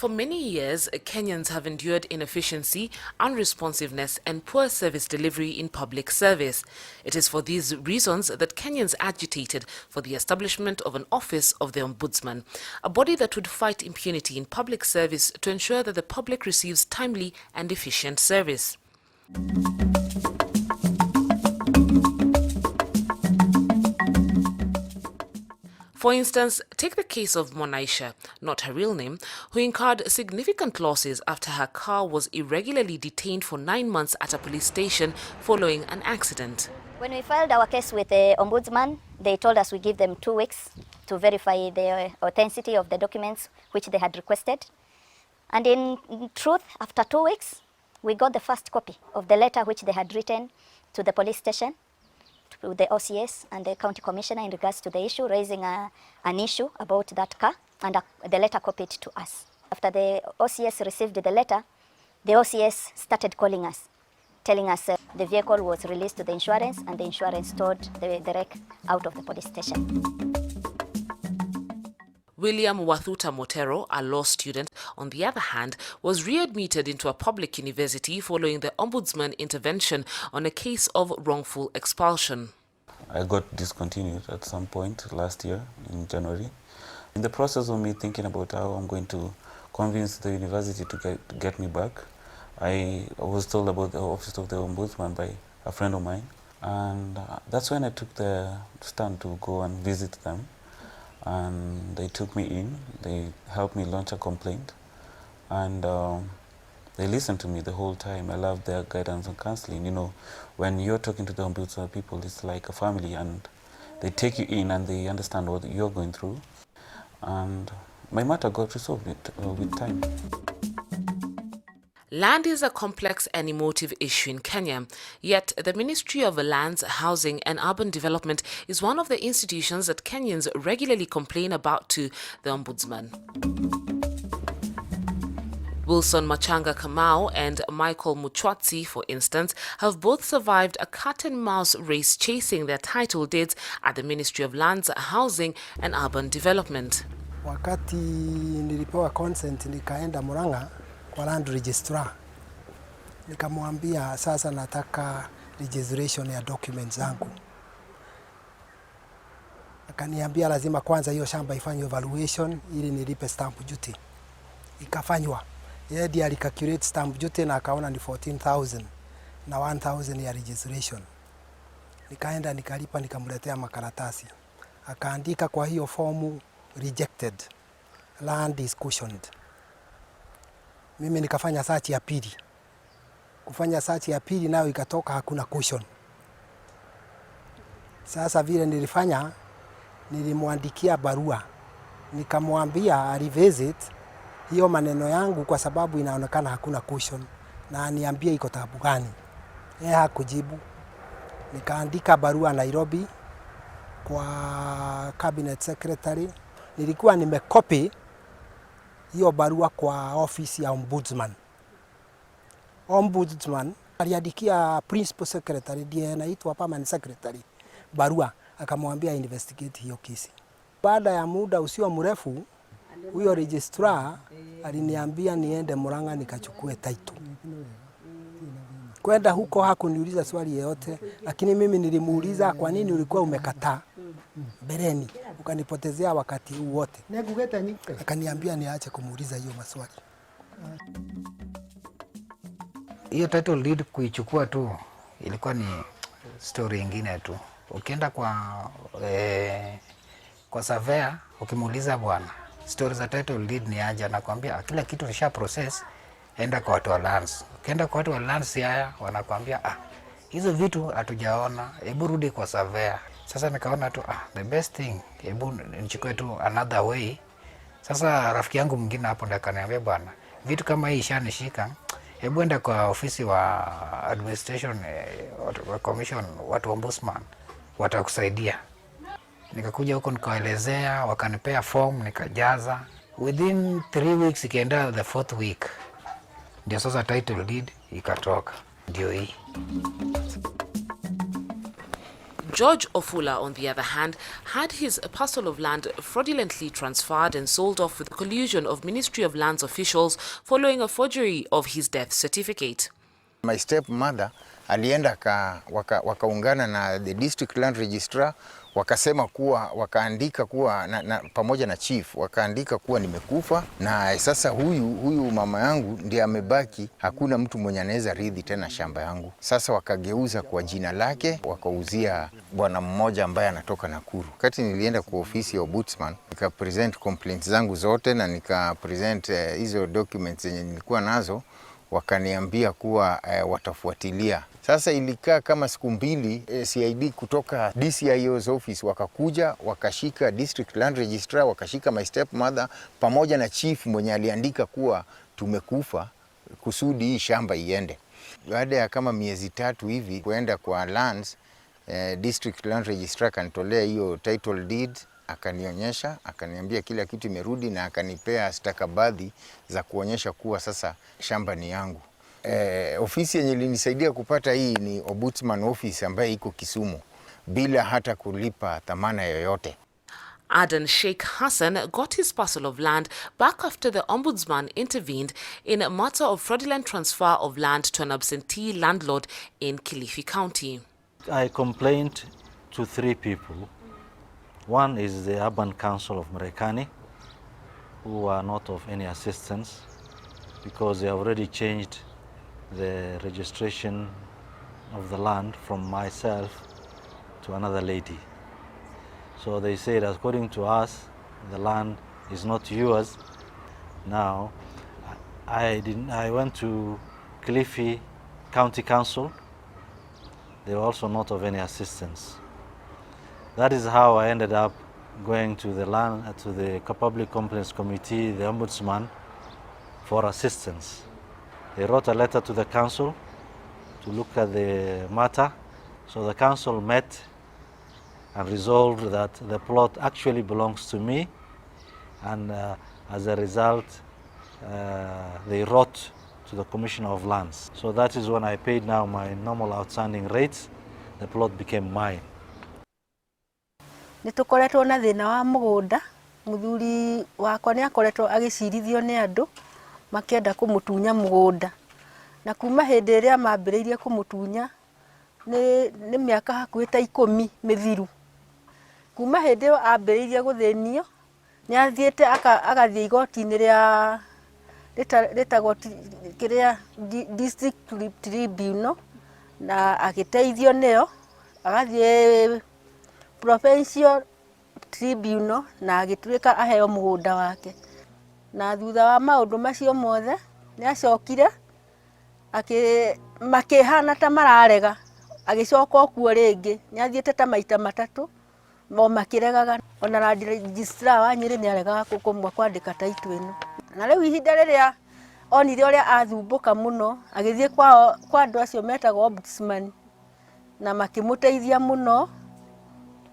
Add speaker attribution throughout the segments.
Speaker 1: For many years, Kenyans have endured inefficiency, unresponsiveness and poor service delivery in public service. It is for these reasons that Kenyans agitated for the establishment of an office of the Ombudsman, a body that would fight impunity in public service to ensure that the public receives timely and efficient service. For instance, take the case of Monaisha, not her real name, who incurred significant losses after her car was irregularly detained for 9 months at a police station following an accident.
Speaker 2: When we filed our case with the Ombudsman, they told us we give them 2 weeks to verify the authenticity of the documents which they had requested. And in truth, after 2 weeks, we got the first copy of the letter which they had written to the police station, to the OCS and the county commissioner in regards to the issue, raising an issue about that car, and the letter copied to us. After the OCS received the letter, the OCS started calling us, telling us the vehicle was released to the insurance and the insurance towed the wreck out of the police station.
Speaker 1: William Wathuta Motero, a law student, on the other hand, was readmitted into a public university following the Ombudsman intervention on a case of wrongful expulsion.
Speaker 3: I got discontinued at some point last year in January. In the process of me thinking about how I'm going to convince the university to get me back, I was told about the office of the Ombudsman by a friend of mine, and that's when I took the stand to go and visit them. And they took me in, they helped me launch a complaint, and they listened to me the whole time. I loved their guidance and counseling. You know, when you're talking to the Ombudsman people, it's like a family, and they take you in and they understand what you're going through. And my matter got resolved with time.
Speaker 1: Land is a complex and emotive issue in Kenya, yet the Ministry of Lands, Housing and Urban Development is one of the institutions that Kenyans regularly complain about to the Ombudsman. Wilson Machanga Kamau and Michael Muchwatsi, for instance, have both survived a cat-and-mouse race chasing their title deeds at the Ministry of Lands, Housing and Urban Development.
Speaker 4: Wakati nilipewa consent nikaenda Murang'a kwa land registrar, nikamwambia sasa nataka registration ya documents zangu. Akaniambia lazima kwanza hiyo shamba ifanywe evaluation ili nilipe stamp duty. Ikafanywa. Yeye ndiye alicalculate stamp duty na akaona ni 14,000 na 1,000 ya registration. Nikaenda nikalipa, nikamletea makaratasi. Akaandika kwa hiyo formu rejected, land is cautioned. Mimi nikafanya search ya pili. Kufanya search ya pili nayo ikatoka hakuna caution. Sasa vile nilifanya, nilimwandikia barua. Nikamwambia revisit hiyo maneno yangu kwa sababu inaonekana hakuna caution na aniambie iko tabu gani. Yeye hakujibu. Nikaandika barua Nairobi kwa cabinet secretary. Nilikuwa nimecopy hiyo barua kwa ofisi ya Ombudsman. Ombudsman aliandikia principal secretary, ndiye anaitwa permanent secretary, barua akamwambia investigate hiyo kesi. Baada ya muda usio mrefu, huyo registrar aliniambia niende Murang'a nikachukue title. Kwenda huko hakuniuliza swali yoyote, lakini mimi nilimuuliza kwa nini ulikuwa umekataa bereni ukanipotezea wakati huu wote. Akaniambia niache kumuuliza hiyo maswali.
Speaker 5: Hiyo title deed kuichukua tu ilikuwa ni story nyingine tu. Ukienda kwa surveyor ukimuuliza bwana, story za title deed ni aje, anakuambia kila kitu nisha process, enda kwa watu wa lands. Ukienda kwa watu wa lands haya wanakuambia hizo vitu hatujaona, hebu rudi kwa surveyor. Sasa nikaona tu the best thing, hebu nichukue tu another way. Sasa rafiki yangu mwingine hapo ndo akaniambia bwana, vitu kama hii ishanishika, hebu enda kwa ofisi wa administration wa commission, watu wa Ombudsman watakusaidia. Nikakuja huko nikaelezea, wakanipea form nikajaza. Within 3 weeks ikaenda the 4th week, ndio sasa title deed ikatoka, ndio hii.
Speaker 1: George Ofula, on the other hand, had his parcel of land fraudulently transferred and sold off with collusion of Ministry of Lands officials following a forgery of his death certificate.
Speaker 6: My stepmother alienda wakaungana na the district land registrar, wakasema kuwa, wakaandika kuwa pamoja na chief wakaandika kuwa nimekufa, na sasa huyu mama yangu ndiye amebaki, hakuna mtu mwenye anaweza ridhi tena shamba yangu. Sasa wakageuza kwa jina lake, wakauzia bwana mmoja ambaye anatoka Nakuru. Wakati nilienda kwa ofisi ya Ombudsman, nika present complaints zangu zote na nika present hizo documents zenye nilikuwa nazo, wakaniambia kuwa watafuatilia. Sasa ilikaa kama siku mbili, CID kutoka DCIO's office wakakuja, wakashika district land registrar, wakashika my stepmother pamoja na chief mwenye aliandika kuwa tumekufa kusudi hii shamba iende. Baada ya kama miezi 3 hivi kuenda kwa lands, district land registrar kanitolea hiyo title deed, akanionyesha, akaniambia kila kitu imerudi na akanipea stakabadhi za kuonyesha kuwa sasa shamba ni yangu. Ofisi yenye ilinisaidia kupata hii ni Ombudsman office ambaye iko Kisumu bila hata kulipa dhamana yoyote.
Speaker 1: Adan Sheikh Hassan got his parcel of land back after the Ombudsman intervened in a matter of fraudulent transfer of land to an absentee landlord in Kilifi County.
Speaker 7: I complained to 3 people. One is the Urban Council of Marekani, who are not of any assistance because they already changed the registration of the land from myself to another lady. So they said, according to us, the land is not yours. Now, I went to Kilifi County Council. They were also not of any assistance. That is how I ended up going to the Public Complaints Committee, the Ombudsman, for assistance. They wrote a letter to the council to look at the matter. So the council met and resolved that the plot actually belongs to me, and as a result, they wrote to the Commissioner of Lands. So that is when I paid now my normal outstanding rates. The plot became mine.
Speaker 8: Nitukoretwo na thina wa mugunda, muthuri wakwa ni akoretwo agicirithio ni andu makienda kumutunya mugunda, na kuma hindi iria mambiriirie kumutunya ni miaka hakuhi ta 10 mithiru. Kuma hindi iyo ambiriirie guthinio ni athiete agathie igoti-ini ria ritagwo kiria district tribunal, na agiteithio niyo agathie provincial tribunal na agituika aheo mugunda wake. Na thutha wa maundu macio mothe ni acokire makihana ta mararega, agicoka okuo ringi, ni athiete ta maita 3 mo makiregaga. Ona land registrar wa Nyeri ni aregaga kukomwa kwandika title ino. Na riu ihinda riria onire uria athumbuka muno, agithie kwa andu acio metagwo Ombudsman, na makimuteithia muno,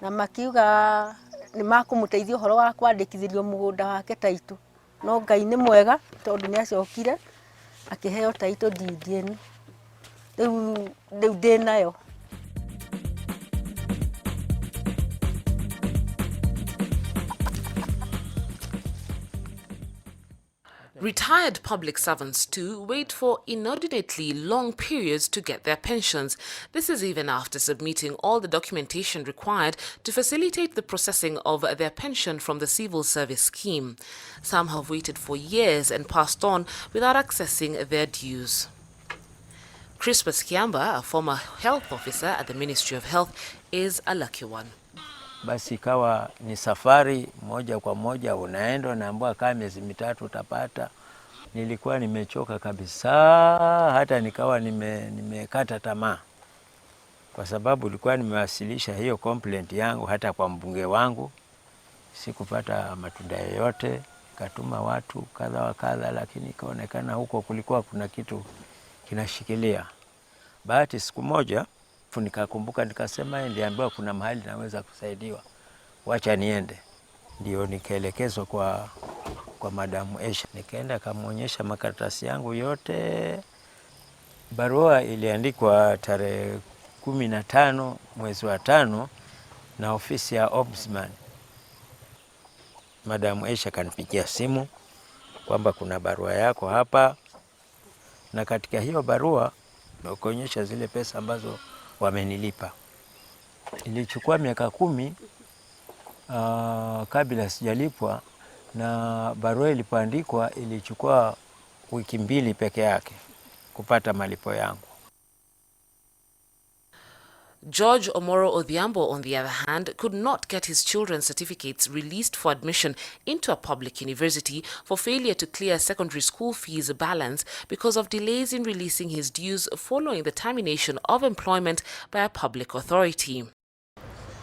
Speaker 8: na makiuga ni makumuteithia uhoro wa kwandikithirio mugunda wake title. No Ngai ni mwega tondu ni acokire akiheo title deed ino. Riu ndinayo.
Speaker 1: Retired public servants too wait for inordinately long periods to get their pensions. This is even after submitting all the documentation required to facilitate the processing of their pension from the civil service scheme. Some have waited for years and passed on without accessing their dues. Crispus Kiamba, a former health officer at the Ministry of Health, is a lucky one.
Speaker 9: Basi ikawa ni safari moja kwa moja, unaenda unaambiwa kama miezi 3 utapata. Nilikuwa nimechoka kabisa, hata nikawa nimekata tamaa, kwa sababu nilikuwa nimewasilisha hiyo complaint yangu hata kwa mbunge wangu, sikupata matunda yoyote. Katuma watu kadha wa kadha, lakini ikaonekana huko kulikuwa kuna kitu kinashikilia. Bahati siku moja nikakumbuka, nikasema niliambiwa kuna mahali naweza kusaidiwa, wacha niende. Ndio nikaelekezwa kwa Madamu Esha. Nikaenda kumuonyesha makaratasi yangu yote. Barua iliandikwa tarehe 15 mwezi wa 5 na ofisi ya Ombudsman. Madam Aisha kanipigia simu kwamba kuna barua yako hapa, na katika hiyo barua kuonyesha zile pesa ambazo wamenilipa. Ilichukua miaka 10 kabla sijalipwa, na barua ilipoandikwa ilichukua wiki 2 peke yake kupata malipo yangu.
Speaker 1: George Omoro Odhiambo, on the other hand, could not get his children's certificates released for admission into a public university for failure to clear secondary school fees balance because of delays in releasing his dues following the termination of employment by a public authority.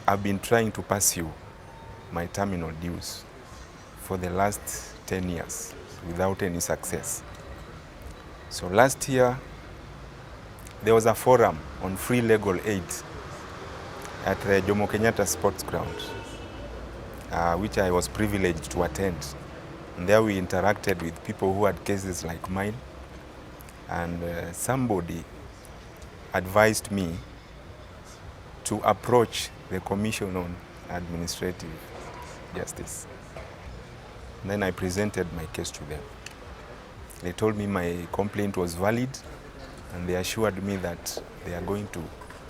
Speaker 10: I've been trying to pursue my terminal dues for the last 10 years without any success. So last year, there was a forum on free legal aid at the Jomo Kenyatta Sports Ground, which I was privileged to attend. And there we interacted with people who had cases like mine, and somebody advised me to approach the Commission on Administrative Justice. And then I presented my case to them. They told me my complaint was valid, and they assured me that they are going to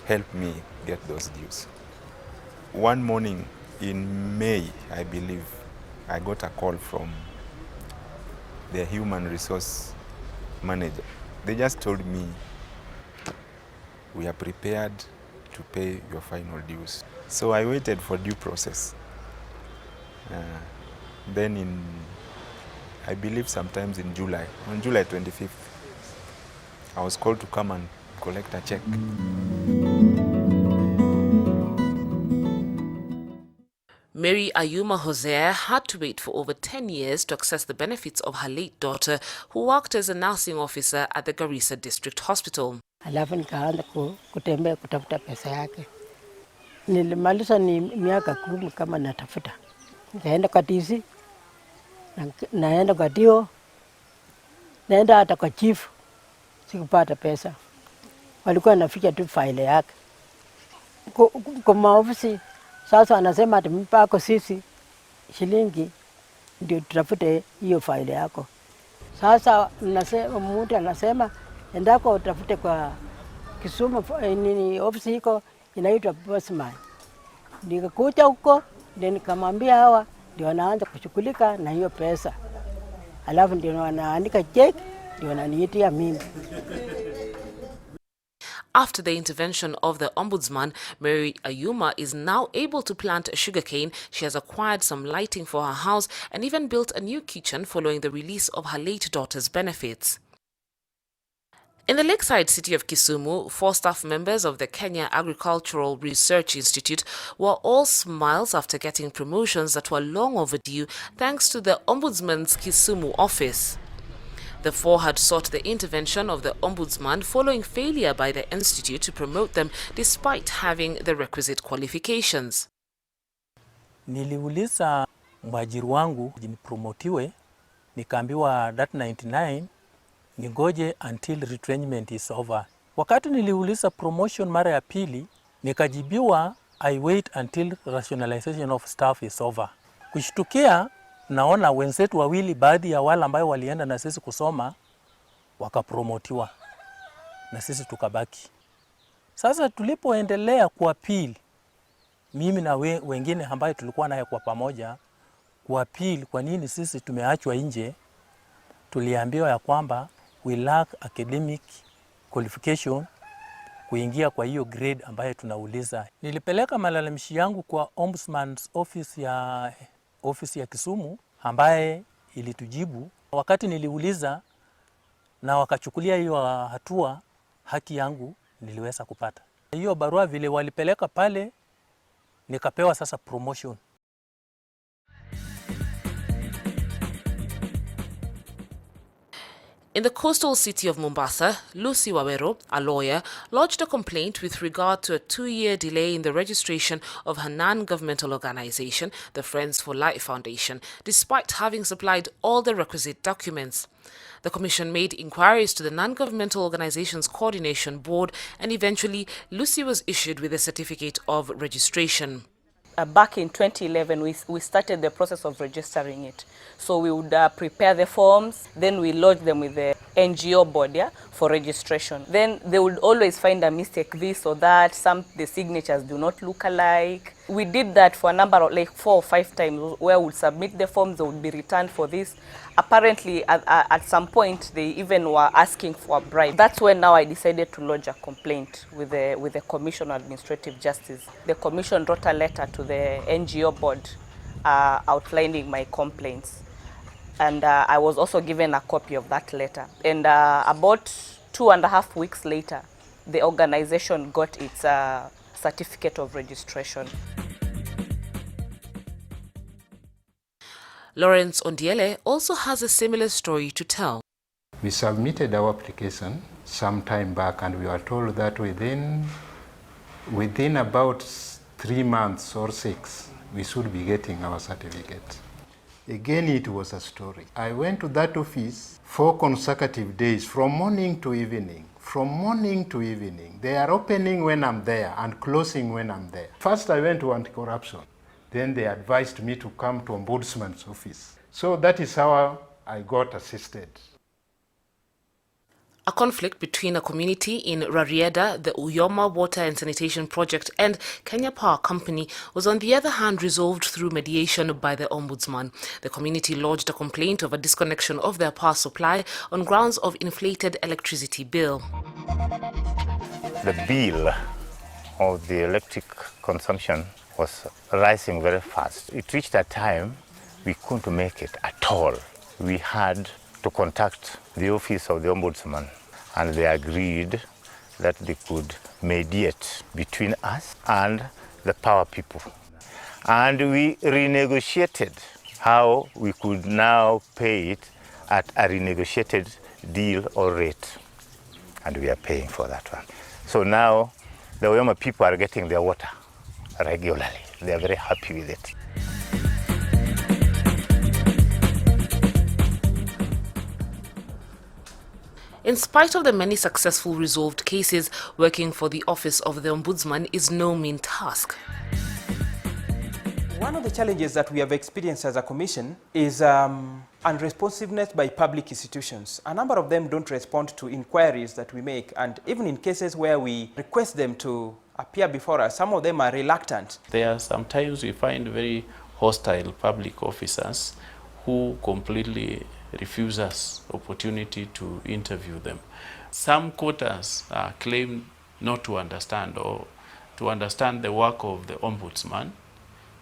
Speaker 10: help me get those dues. One morning in May, I believe, I got a call from the human resource manager. They just told me, we are prepared to pay your final dues. So I waited for due process. Then I believe sometimes in July, on July 25th, I was called to come and collect a check.
Speaker 1: Mary Ayuma Hosea had to wait for over 10 years to access the benefits of her late daughter, who worked as a nursing officer at the Garissa District Hospital.
Speaker 8: Alafu nikaanza kutembea kutafuta pesa yake. Nilimaliza ni miaka 10 kama natafuta. Nikaenda kwa DC, naenda kwa DO, naenda hata kwa chief, sikupata pesa. Walikuwa wanaficha tu file yake. Kwa maofisi sasa anasema ati mpako sisi shilingi ndio tutafute hiyo file yako. Sasa nasema mtu anasema endako utafute kwa Kisumu, nini ofisi iko inaitwa Ombudsman. Nikakuja huko ndio nikamwambia hawa ndio wanaanza kushughulika na hiyo pesa. Alafu ndio wanaandika check ndio wananiitia mimi.
Speaker 1: After the intervention of the Ombudsman, Mary Ayuma is now able to plant sugarcane. She has acquired some lighting for her house and even built a new kitchen following the release of her late daughter's benefits. In the lakeside city of Kisumu, 4 staff members of the Kenya Agricultural Research Institute were all smiles after getting promotions that were long overdue thanks to the Ombudsman's Kisumu office. The 4 had sought the intervention of the Ombudsman following failure by the institute to promote them despite having the requisite qualifications.
Speaker 11: Niliuliza mwajiri wangu nipromotiwe, nikaambiwa that 99 ningoje until retrenchment is over. Wakati niliuliza promotion mara ya pili, nikajibiwa I wait until rationalization of staff is over. Kushtukia naona wenzetu wawili, baadhi ya wale ambao walienda na sisi kusoma wakapromotiwa na sisi tukabaki. Sasa tulipoendelea kuapili, mimi na wengine ambao tulikuwa naye kwa pamoja kuapili kwa nini sisi tumeachwa nje, tuliambiwa ya kwamba we lack academic qualification kuingia kwa hiyo grade ambayo tunauliza. Nilipeleka malalamishi yangu kwa Ombudsman's office ya Kisumu ambaye ilitujibu. Wakati niliuliza na wakachukulia hiyo hatua, haki yangu niliweza kupata. Hiyo barua vile walipeleka pale, nikapewa sasa promotion.
Speaker 1: In the coastal city of Mombasa, Lucy Wawero, a lawyer, lodged a complaint with regard to a 2-year delay in the registration of her non-governmental organization, the Friends for Life Foundation, despite having supplied all the requisite documents. The commission made inquiries to the Non-Governmental Organizations Coordination Board, and eventually Lucy was issued with a certificate of registration.
Speaker 12: Back in 2011, we started the process of registering it. So we would prepare the forms, then we lodge them with the NGO board, yeah, for registration. Then they would always find a mistake, this or that, the signatures do not look alike. We did that for a number of, like 4 or 5 times, where we would submit the forms, they would be returned for this. Apparently, at some point, they even were asking for a bribe. That's when now I decided to lodge a complaint with the Commission on Administrative Justice. The Commission wrote a letter to the NGO board outlining my complaints. And I was also given a copy of that letter. And about 2.5 weeks later, the organization got its certificate of registration.
Speaker 1: Lawrence Ondiele also has a similar story to tell.
Speaker 13: We submitted our application some time back, and we were told that within about 3 months or 6, we should be getting our certificate. Again, it was a story. I went to that office 4 consecutive days, from morning to evening. From morning to evening. They are opening when I'm there and closing when I'm there. First, I went to anti-corruption. Then they advised me to come to Ombudsman's office. So that is how I got assisted.
Speaker 1: A conflict between a community in Rarieda, the Uyoma Water and Sanitation Project, and Kenya Power Company was on the other hand resolved through mediation by the Ombudsman. The community lodged a complaint of a disconnection of their power supply on grounds of inflated electricity bill.
Speaker 14: The bill of the electric consumption was rising very fast. It reached a time we couldn't make it at all. We had to contact the office of the Ombudsman, and they agreed that they could mediate between us and the power people. And we renegotiated how we could now pay it at a renegotiated deal or rate. And we are paying for that one. So now the Uyoma people are getting their water regularly. They are very happy with it.
Speaker 1: In spite of the many successful resolved cases, working for the Office of the Ombudsman is no mean task.
Speaker 15: One of the challenges that we have experienced as a commission is unresponsiveness by public institutions. A number of them don't respond to inquiries that we make, and even in cases where we request them to appear before us, some of them are reluctant.
Speaker 16: There are sometimes we find very hostile public officers who completely refuse us opportunity to interview them. Some quotas claim not to understand or to understand the work of the Ombudsman.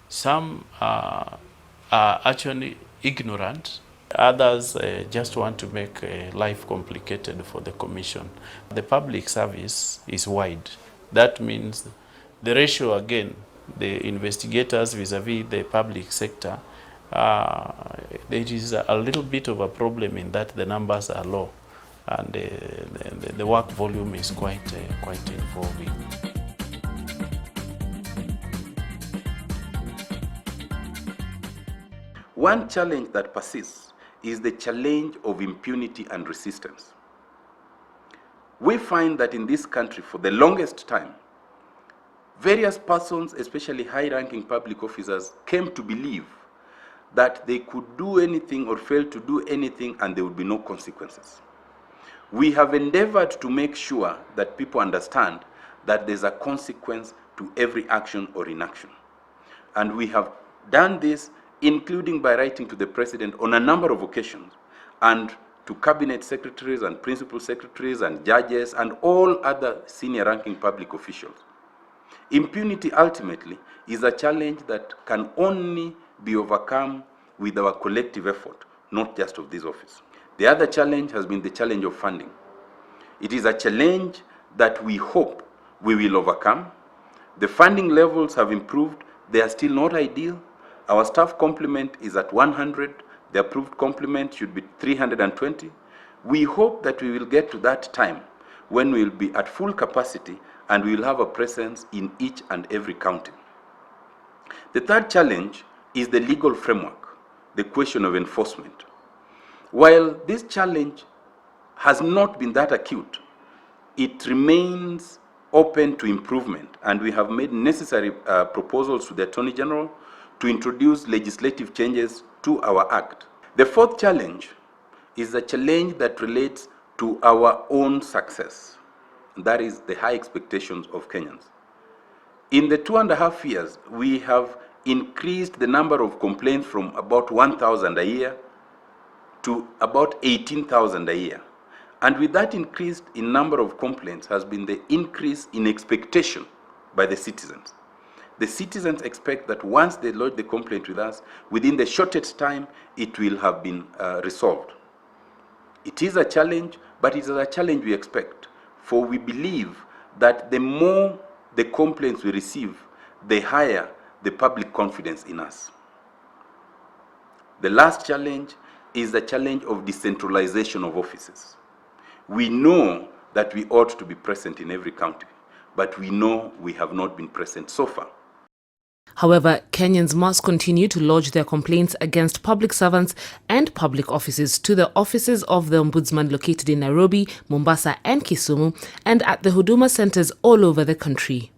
Speaker 16: Some are actually ignorant. Others just want to make life complicated for the Commission. The public service is wide. That means the ratio, again, the investigators vis-a-vis the public sector, there is a little bit of a problem in that the numbers are low and the work volume is quite involving.
Speaker 17: One challenge that persists is the challenge of impunity and resistance. We find that in this country, for the longest time, various persons, especially high-ranking public officers, came to believe that they could do anything or fail to do anything and there would be no consequences. We have endeavored to make sure that people understand that there's a consequence to every action or inaction. And we have done this, including by writing to the President on a number of occasions, and to cabinet secretaries and principal secretaries and judges and all other senior ranking public officials. Impunity ultimately is a challenge that can only be overcome with our collective effort, not just of this office. The other challenge has been the challenge of funding. It is a challenge that we hope we will overcome. The funding levels have improved. They are still not ideal. Our staff complement is at 100. The approved complement should be 320. We hope that we will get to that time when we will be at full capacity and we will have a presence in each and every county. The third challenge is the legal framework, the question of enforcement. While this challenge has not been that acute, it remains open to improvement, and we have made necessary proposals to the Attorney General to introduce legislative changes to our Act. The fourth challenge is a challenge that relates to our own success. That is the high expectations of Kenyans. In the 2.5 years, we have increased the number of complaints from about 1,000 a year to about 18,000 a year. And with that increase in number of complaints has been the increase in expectation by the citizens. The citizens expect that once they lodge the complaint with us, within the shortest time, it will have been resolved. It is a challenge, but it is a challenge we expect, for we believe that the more the complaints we receive, the higher the public confidence in us. The last challenge is the challenge of decentralization of offices. We know that we ought to be present in every county, but we know we have not been present so far.
Speaker 1: However, Kenyans must continue to lodge their complaints against public servants and public offices to the offices of the Ombudsman located in Nairobi, Mombasa and Kisumu, and at the Huduma centers all over the country.